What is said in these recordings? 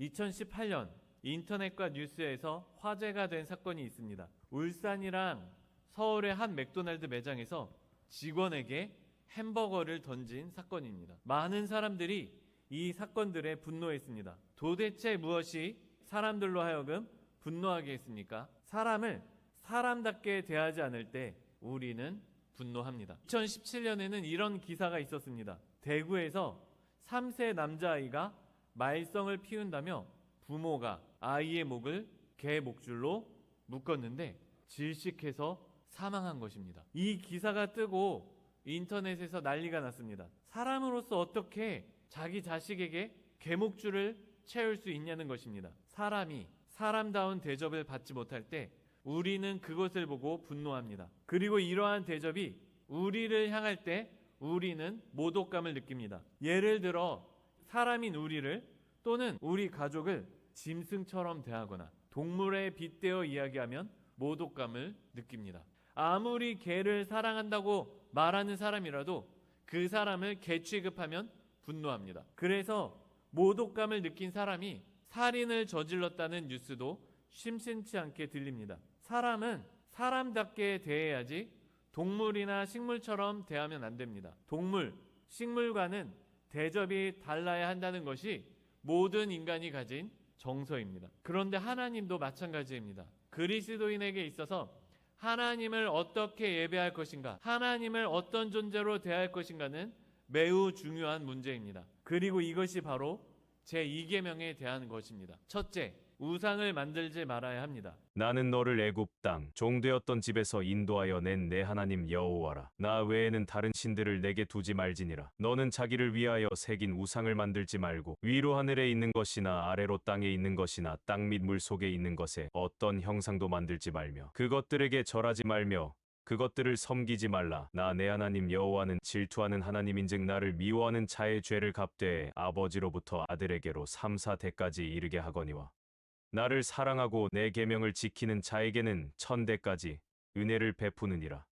2018년 인터넷과 뉴스에서 화제가 된 사건이 있습니다. 울산이랑 서울의 한 맥도날드 매장에서 직원에게 햄버거를 던진 사건입니다. 많은 사람들이 이 사건들에 분노했습니다. 도대체 무엇이 사람들로 하여금 분노하게 했습니까? 사람을 사람답게 대하지 않을 때 우리는 분노합니다. 2017년에는 이런 기사가 있었습니다. 대구에서 3세 남자아이가 말썽을 피운다며 부모가 아이의 목을 개 목줄로 묶었는데 질식해서 사망한 것입니다. 이 기사가 뜨고 인터넷에서 난리가 났습니다. 사람으로서 어떻게 자기 자식에게 개 목줄을 채울 수 있냐는 것입니다. 사람이 사람다운 대접을 받지 못할 때 우리는 그것을 보고 분노합니다. 그리고 이러한 대접이 우리를 향할 때 우리는 모독감을 느낍니다. 예를 들어 사람인 우리를 또는 우리 가족을 짐승처럼 대하거나 동물에 빗대어 이야기하면 모독감을 느낍니다. 아무리 개를 사랑한다고 말하는 사람이라도 그 사람을 개 취급하면 분노합니다. 그래서 모독감을 느낀 사람이 살인을 저질렀다는 뉴스도 심심치 않게 들립니다. 사람은 사람답게 대해야지 동물이나 식물처럼 대하면 안 됩니다. 동물, 식물과는 대접이 달라야 한다는 것이 모든 인간이 가진 정서입니다. 그런데 하나님도 마찬가지입니다. 그리스도인에게 있어서 하나님을 어떻게 예배할 것인가, 하나님을 어떤 존재로 대할 것인가는 매우 중요한 문제입니다. 그리고 이것이 바로 제2계명에 대한 것입니다. 첫째, 우상을 만들지 말아야 합니다. 나는 너를 애굽 땅 종되었던 집에서 인도하여 낸 내 하나님 여호와라. 나 외에는 다른 신들을 내게 두지 말지니라. 너는 자기를 위하여 새긴 우상을 만들지 말고 위로 하늘에 있는 것이나 아래로 땅에 있는 것이나 땅 및 물 속에 있는 것에 어떤 형상도 만들지 말며 그것들에게 절하지 말며 그것들을 섬기지 말라. 나 내 하나님 여호와는 질투하는 하나님인즉 나를 미워하는 자의 죄를 갚되 아버지로부터 아들에게로 3, 4대까지 이르게 하거니와 나를 사랑하고 내 계명을 지키는 자에게는 1000대까지 은혜를 베푸느니라.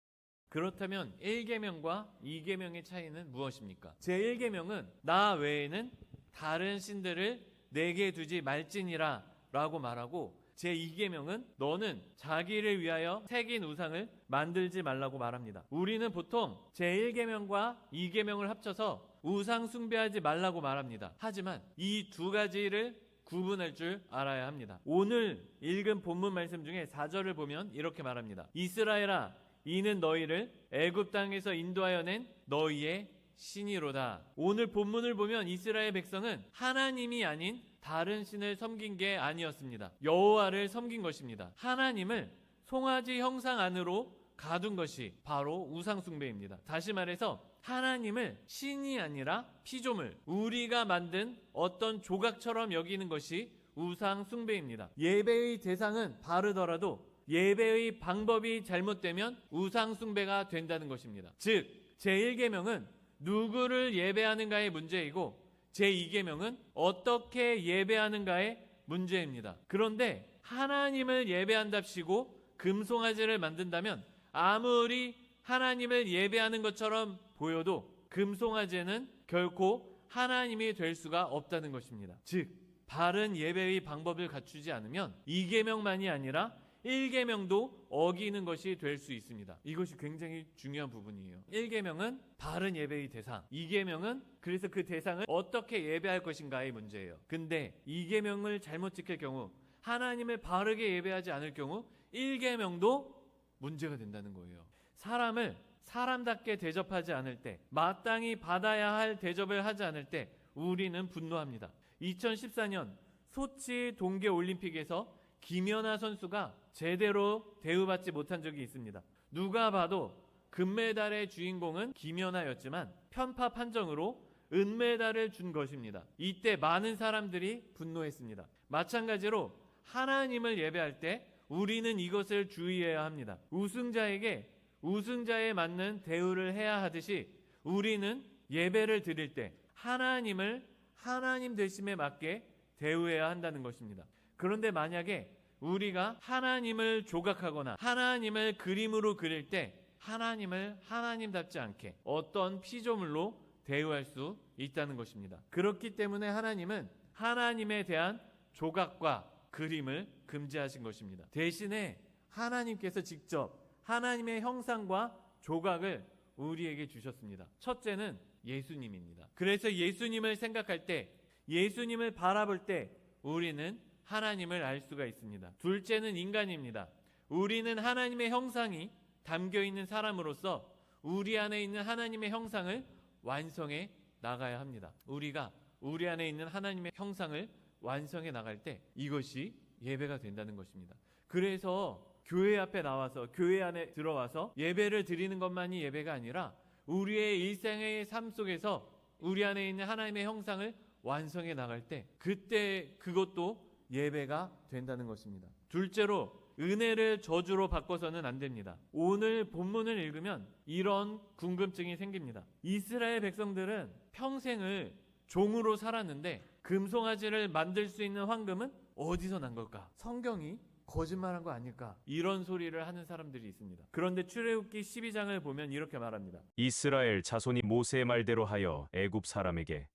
그렇다면 1계명과 2계명의 차이는 무엇입니까? 제1계명은 나 외에는 다른 신들을 내게 두지 말지니라 라고 말하고, 제2계명은 너는 자기를 위하여 새긴 우상을 만들지 말라고 말합니다. 우리는 보통 제1계명과 2계명을 합쳐서 우상 숭배하지 말라고 말합니다. 하지만 이 두 가지를 구분할 줄 알아야 합니다. 오늘 읽은 본문 말씀 중에 4절을 보면 이렇게 말합니다. 이스라엘아, 이는 너희를 애굽 땅에서 인도하여 낸 너희의 신이로다. 오늘 본문을 보면 이스라엘 백성은 하나님이 아닌 다른 신을 섬긴 게 아니었습니다. 여호와를 섬긴 것입니다. 하나님을 송아지 형상 안으로 가둔 것이 바로 우상 숭배입니다. 다시 말해서 하나님을 신이 아니라 피조물, 우리가 만든 어떤 조각처럼 여기는 것이 우상 숭배입니다. 예배의 대상은 바르더라도 예배의 방법이 잘못되면 우상 숭배가 된다는 것입니다. 즉, 제1계명은 누구를 예배하는가의 문제이고 제2계명은 어떻게 예배하는가의 문제입니다. 그런데 하나님을 예배한답시고 금송아지를 만든다면 아무리 하나님을 예배하는 것처럼 보여도 금송아지는 결코 하나님이 될 수가 없다는 것입니다. 즉, 바른 예배의 방법을 갖추지 않으면 2계명만이 아니라 1계명도 어기는 것이 될 수 있습니다. 이것이 굉장히 중요한 부분이에요. 1계명은 바른 예배의 대상, 2계명은 그래서 그 대상을 어떻게 예배할 것인가의 문제예요. 근데 2계명을 잘못 지킬 경우, 하나님을 바르게 예배하지 않을 경우 1계명도 문제가 된다는 거예요. 사람을 사람답게 대접하지 않을 때, 마땅히 받아야 할 대접을 하지 않을 때 우리는 분노합니다. 2014년 소치 동계올림픽에서 김연아 선수가 제대로 대우받지 못한 적이 있습니다. 누가 봐도 금메달의 주인공은 김연아였지만 편파 판정으로 은메달을 준 것입니다. 이때 많은 사람들이 분노했습니다. 마찬가지로 하나님을 예배할 때 우리는 이것을 주의해야 합니다. 우승자에게 우승자에 맞는 대우를 해야 하듯이 우리는 예배를 드릴 때 하나님을 하나님 되심에 맞게 대우해야 한다는 것입니다. 그런데 만약에 우리가 하나님을 조각하거나 하나님을 그림으로 그릴 때 하나님을 하나님답지 않게 어떤 피조물로 대우할 수 있다는 것입니다. 그렇기 때문에 하나님은 하나님에 대한 조각과 그림을 금지하신 것입니다. 대신에 하나님께서 직접 하나님의 형상과 조각을 우리에게 주셨습니다. 첫째는 예수님입니다. 그래서 예수님을 생각할 때, 예수님을 바라볼 때 우리는 하나님을 알 수가 있습니다. 둘째는 인간입니다. 우리는 하나님의 형상이 담겨 있는 사람으로서 우리 안에 있는 하나님의 형상을 완성해 나가야 합니다. 우리가 우리 안에 있는 하나님의 형상을 완성해 나갈 때 이것이 예배가 된다는 것입니다. 그래서 교회 앞에 나와서, 교회 안에 들어와서 예배를 드리는 것만이 예배가 아니라 우리의 일생의 삶 속에서 우리 안에 있는 하나님의 형상을 완성해 나갈 때 그때 그것도 예배가 된다는 것입니다. 둘째로 은혜를 저주로 바꿔서는 안 됩니다. 오늘 본문을 읽으면 이런 궁금증이 생깁니다. 이스라엘 백성들은 평생을 종으로 살았는데 금송아지를 만들 수 있는 황금은 어디서 난 걸까? 성경이 거짓말한 거 아닐까? 이런 소리를 하는 사람들이 있습니다. 그런데 출애굽기 12장을 보면 이렇게 말합니다. 이스라엘 자손이 모세의 말대로 하여 애굽 사람에게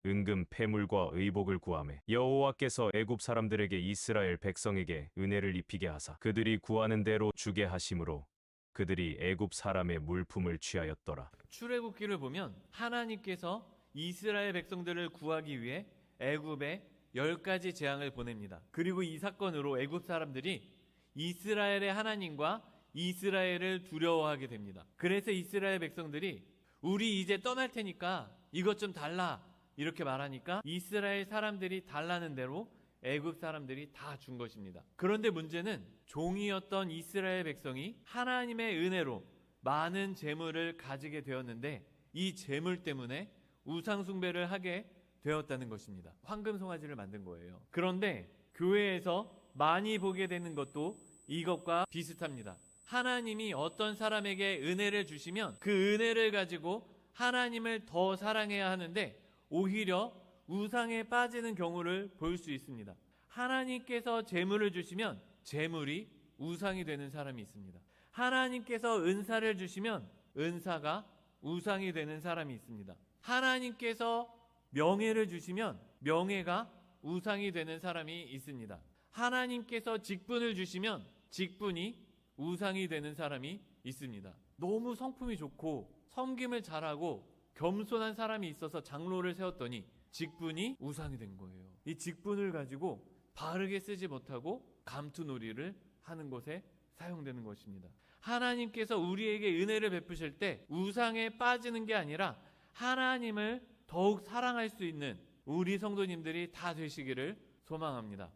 은금 패물과 의복을 구하매 여호와께서 애굽 사람들에게 이스라엘 백성에게 은혜를 입히게 하사 그들이 구하는 대로 주게 하심으로 그들이 애굽 사람의 물품을 취하였더라. 출애굽기를 보면 하나님께서 이스라엘 백성들을 구하기 위해 애굽에 10가지 재앙을 보냅니다. 그리고 이 사건으로 애굽 사람들이 이스라엘의 하나님과 이스라엘을 두려워하게 됩니다. 그래서 이스라엘 백성들이 우리 이제 떠날 테니까 이것 좀 달라 이렇게 말하니까 이스라엘 사람들이 달라는 대로 애굽 사람들이 다 준 것입니다. 그런데 문제는 종이었던 이스라엘 백성이 하나님의 은혜로 많은 재물을 가지게 되었는데 이 재물 때문에 우상 숭배를 하게 되었다는 것입니다. 황금 송아지를 만든 거예요. 그런데 교회에서 많이 보게 되는 것도 이것과 비슷합니다. 하나님이 어떤 사람에게 은혜를 주시면 그 은혜를 가지고 하나님을 더 사랑해야 하는데 오히려 우상에 빠지는 경우를 볼 수 있습니다. 하나님께서 재물을 주시면 재물이 우상이 되는 사람이 있습니다. 하나님께서 은사를 주시면 은사가 우상이 되는 사람이 있습니다. 하나님께서 명예를 주시면 명예가 우상이 되는 사람이 있습니다. 하나님께서 직분을 주시면 직분이 우상이 되는 사람이 있습니다. 너무 성품이 좋고 섬김을 잘하고 겸손한 사람이 있어서 장로를 세웠더니 직분이 우상이 된 거예요. 이 직분을 가지고 바르게 쓰지 못하고 감투놀이를 하는 것에 사용되는 것입니다. 하나님께서 우리에게 은혜를 베푸실 때 우상에 빠지는 게 아니라 하나님을 더욱 사랑할 수 있는 우리 성도님들이 다 되시기를 소망합니다.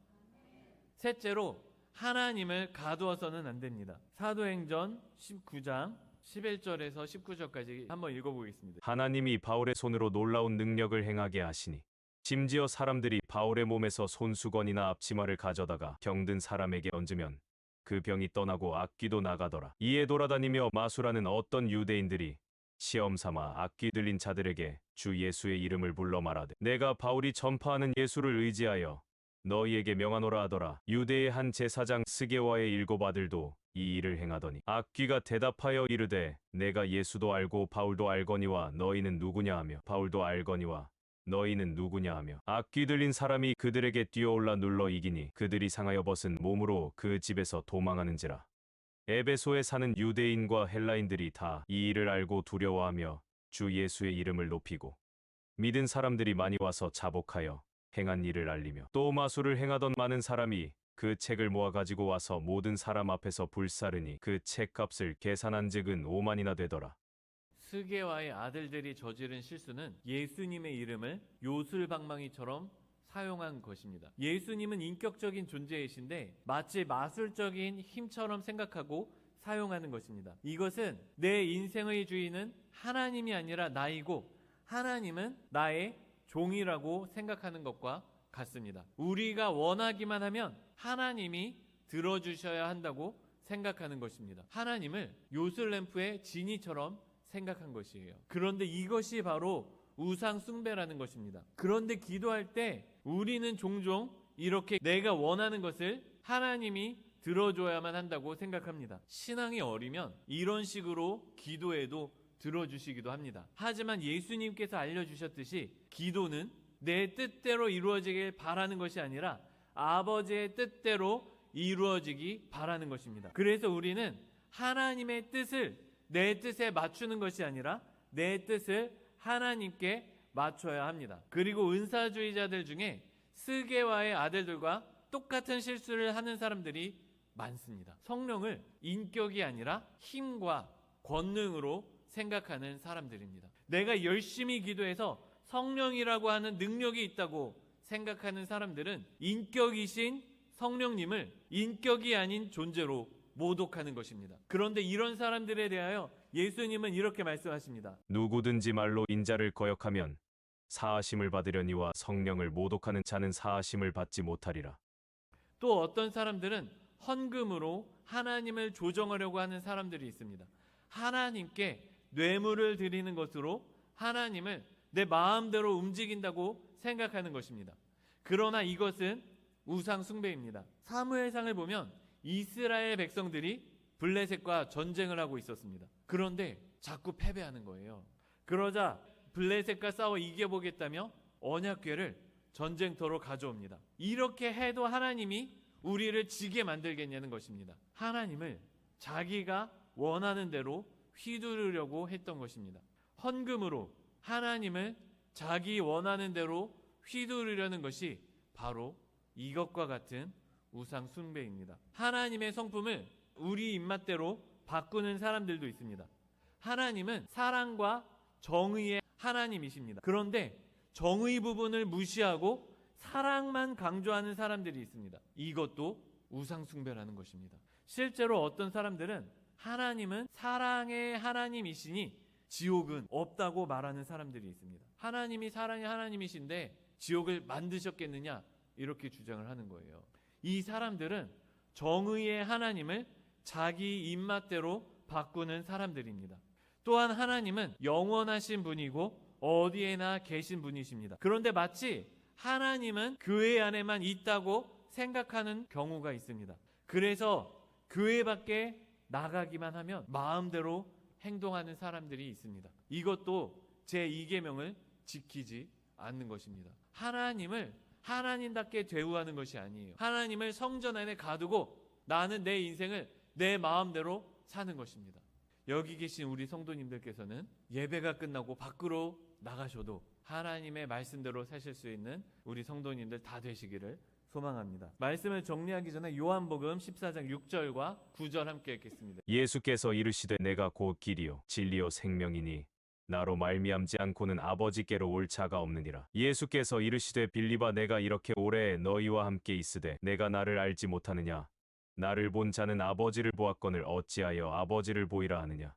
셋째로 하나님을 가두어서는 안 됩니다. 사도행전 19장 11절에서 19절까지 한번 읽어보겠습니다. 하나님이 바울의 손으로 놀라운 능력을 행하게 하시니 심지어 사람들이 바울의 몸에서 손수건이나 앞치마를 가져다가 병든 사람에게 얹으면 그 병이 떠나고 악귀도 나가더라. 이에 돌아다니며 마술하는 어떤 유대인들이 시험삼아 악귀 들린 자들에게 주 예수의 이름을 불러 말하되 내가 바울이 전파하는 예수를 의지하여 너희에게 명하노라 하더라. 유대의 한 제사장 스게와의 7 아들도 이 일을 행하더니 악귀가 대답하여 이르되 내가 예수도 알고 바울도 알거니와 너희는 누구냐 하며 바울도 알거니와 너희는 누구냐 하며 악귀 들린 사람이 그들에게 뛰어올라 눌러 이기니 그들이 상하여 벗은 몸으로 그 집에서 도망하는지라. 에베소에 사는 유대인과 헬라인들이 다 이 일을 알고 두려워하며 주 예수의 이름을 높이고 믿은 사람들이 많이 와서 자복하여 행한 일을 알리며 또 마술을 행하던 많은 사람이 그 책을 모아 가지고 와서 모든 사람 앞에서 불사르니 그 책값을 계산한즉은 5만이나 되더라. 스게와의 아들들이 저지른 실수는 예수님의 이름을 요술방망이처럼 사용한 것입니다. 예수님은 인격적인 존재이신데 마치 마술적인 힘처럼 생각하고 사용하는 것입니다. 이것은 내 인생의 주인은 하나님이 아니라 나이고 하나님은 나의 종이라고 생각하는 것과 같습니다. 우리가 원하기만 하면 하나님이 들어주셔야 한다고 생각하는 것입니다. 하나님을 요술램프의 지니처럼 생각한 것이에요. 그런데 이것이 바로 우상 숭배라는 것입니다. 그런데 기도할 때 우리는 종종 이렇게 내가 원하는 것을 하나님이 들어줘야만 한다고 생각합니다. 신앙이 어리면 이런 식으로 기도해도 들어주시기도 합니다. 하지만 예수님께서 알려주셨듯이 기도는 내 뜻대로 이루어지길 바라는 것이 아니라 아버지의 뜻대로 이루어지기 바라는 것입니다. 그래서 우리는 하나님의 뜻을 내 뜻에 맞추는 것이 아니라 내 뜻을 하나님께 맞춰야 합니다. 그리고 은사주의자들 중에 스게와의 아들들과 똑같은 실수를 하는 사람들이 많습니다. 성령을 인격이 아니라 힘과 권능으로 생각하는 사람들입니다. 내가 열심히 기도해서 성령이라고 하는 능력이 있다고 생각하는 사람들은 인격이신 성령님을 인격이 아닌 존재로 모독하는 것입니다. 그런데 이런 사람들에 대하여 예수님은 이렇게 말씀하십니다. 누구든지 말로 인자를 거역하면 사하심을 받으려니와 성령을 모독하는 자는 사하심을 받지 못하리라. 또 어떤 사람들은 헌금으로 하나님을 조정하려고 하는 사람들이 있습니다. 하나님께 뇌물을 드리는 것으로 하나님을 내 마음대로 움직인다고 생각하는 것입니다. 그러나 이것은 우상 숭배입니다. 사무엘상을 보면 이스라엘 백성들이 블레셋과 전쟁을 하고 있었습니다. 그런데 자꾸 패배하는 거예요. 그러자 블레셋과 싸워 이겨보겠다며 언약궤를 전쟁터로 가져옵니다. 이렇게 해도 하나님이 우리를 지게 만들겠냐는 것입니다. 하나님을 자기가 원하는 대로 휘두르려고 했던 것입니다. 헌금으로 하나님을 자기 원하는 대로 휘두르려는 것이 바로 이것과 같은 우상 숭배입니다. 하나님의 성품을 우리 입맛대로 바꾸는 사람들도 있습니다. 하나님은 사랑과 정의의 하나님이십니다. 그런데 정의 부분을 무시하고 사랑만 강조하는 사람들이 있습니다. 이것도 우상 숭배라는 것입니다. 실제로 어떤 사람들은 하나님은 사랑의 하나님이시니 지옥은 없다고 말하는 사람들이 있습니다. 하나님이 사랑의 하나님이신데 지옥을 만드셨겠느냐 이렇게 주장을 하는 거예요. 이 사람들은 정의의 하나님을 자기 입맛대로 바꾸는 사람들입니다. 또한 하나님은 영원하신 분이고 어디에나 계신 분이십니다. 그런데 마치 하나님은 교회 안에만 있다고 생각하는 경우가 있습니다. 그래서 교회 밖에 나가기만 하면 마음대로 행동하는 사람들이 있습니다. 이것도 제2계명을 지키지 않는 것입니다. 하나님을 하나님답게 대우하는 것이 아니에요. 하나님을 성전 안에 가두고 나는 내 인생을 내 마음대로 사는 것입니다. 여기 계신 우리 성도님들께서는 예배가 끝나고 밖으로 나가셔도 하나님의 말씀대로 사실 수 있는 우리 성도님들 다 되시기를 소망합니다. 말씀을 정리하기 전에 요한복음 14장 6절과 9절 함께 읽겠습니다. 예수께서 이르시되 내가 곧 길이요 진리요 생명이니 나로 말미암지 않고는 아버지께로 올 자가 없느니라. 예수께서 이르시되 빌립아 내가 이렇게 오래 너희와 함께 있으되 내가 나를 알지 못하느냐. 나를 본 자는 아버지를 보았거늘 어찌하여 아버지를 보이라 하느냐.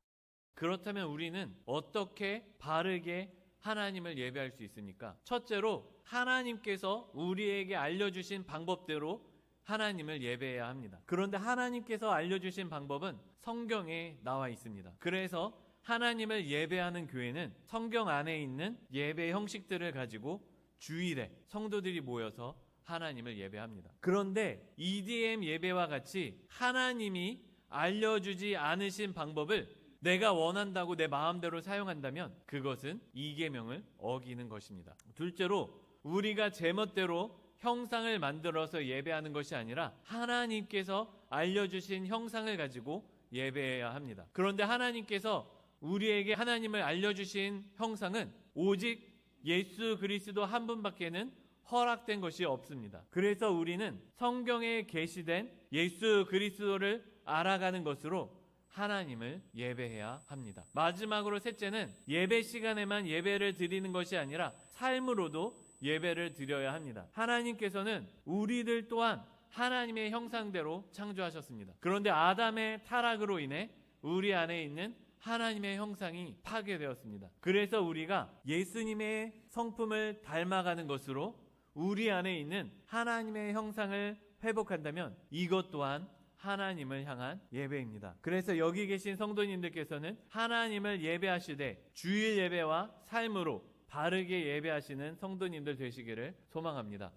그렇다면 우리는 어떻게 바르게 하나님을 예배할 수 있습니까? 첫째로 하나님께서 우리에게 알려주신 방법대로 하나님을 예배해야 합니다. 그런데 하나님께서 알려주신 방법은 성경에 나와 있습니다. 그래서 하나님을 예배하는 교회는 성경 안에 있는 예배 형식들을 가지고 주일에 성도들이 모여서 하나님을 예배합니다. 그런데 EDM 예배와 같이 하나님이 알려주지 않으신 방법을 내가 원한다고 내 마음대로 사용한다면 그것은 이계명을 어기는 것입니다. 둘째로 우리가 제멋대로 형상을 만들어서 예배하는 것이 아니라 하나님께서 알려주신 형상을 가지고 예배해야 합니다. 그런데 하나님께서 우리에게 하나님을 알려주신 형상은 오직 예수 그리스도 한 분밖에는 허락된 것이 없습니다. 그래서 우리는 성경에 계시된 예수 그리스도를 알아가는 것으로 하나님을 예배해야 합니다. 마지막으로 셋째는 예배 시간에만 예배를 드리는 것이 아니라 삶으로도 예배를 드려야 합니다. 하나님께서는 우리들 또한 하나님의 형상대로 창조하셨습니다. 그런데 아담의 타락으로 인해 우리 안에 있는 하나님의 형상이 파괴되었습니다. 그래서 우리가 예수님의 성품을 닮아가는 것으로 우리 안에 있는 하나님의 형상을 회복한다면 이것 또한 하나님을 향한 예배입니다. 그래서 여기 계신 성도님들께서는 하나님을 예배하시되 주일 예배와 삶으로 바르게 예배하시는 성도님들 되시기를 소망합니다.